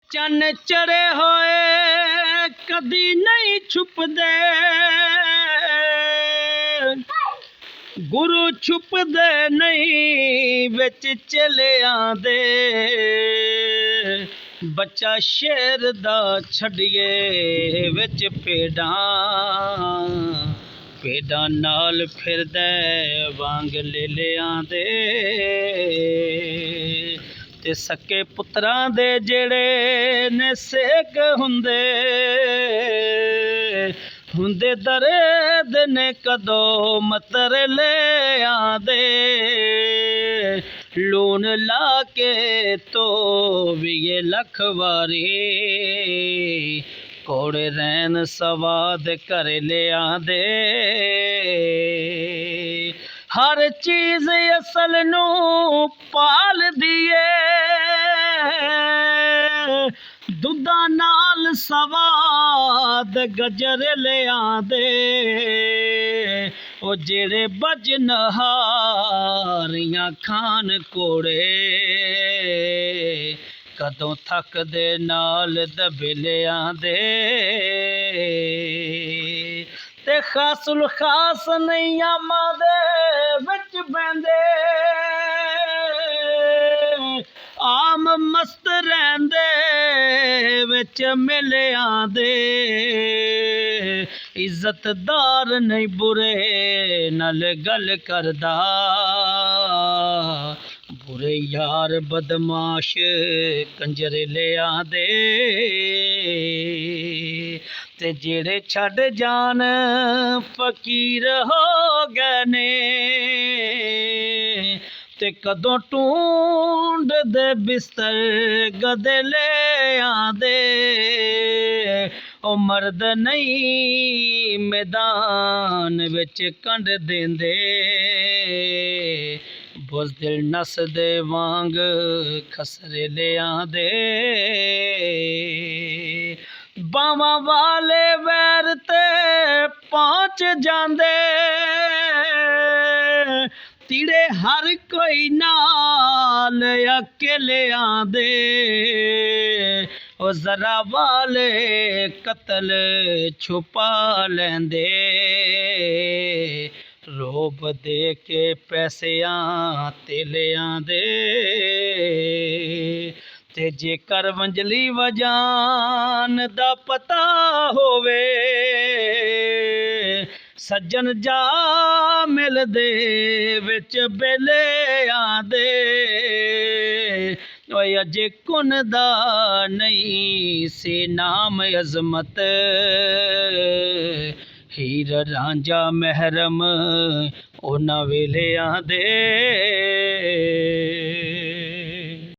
चन चढ़े होए कदी नहीं छुपदे, गुरु छुपदे नहीं विच चलियां दे। बच्चा शेर दा छड़िए विच भेडां नाल फिरदे वांग लेलियां दे। ते सके पुत्रां दे जेड़े ने सेक हुंदे दर्द ने कदों मतर ले आंदे। लून ला के तो भी ये लख वारी कोड़े रैन सवाद कर ले आंदे। हर चीज असल नू पाल दिए, दुधा नाल सवाद गजर ले आंदे। ओ जेड़े बजन हारियां खान कोड़े कदों थक दे नाल दबे ले आंदे। ते खासुल खास नहीं आमा दे विच बैंदे, आम मस्त रहंदे विच मिलियां दे। इज्जतदार नहीं बुरे नाल गल करदा, बुरे यार बदमाश कंजर ले आंदे। ते जेड़े छड़ जान फकीर हो गए ने, ते कदों टूंड दे बिस्तर गदे ले आंदे। ओ मर्द नहीं मैदान विच कंड देंदे, बुज़दिल नस दे वांग खसरे ले आंदे। बावां वाले वैर ते पहुंच जांदे, तीड़े हर कोई नाल अकेले आंदे। ओ जरा वाले कतल छुपा लेंदे, रोब दे के पैसियां ते ले आंदे। ते जेकर वंजली वजान दा पता होवे, सज्जन जा मिलदे विच बेले आंदे। ओए अजे कुन दा नहीं सी नाम अज़मत, हीर रांझा महरम उन्हां वेले आंदे।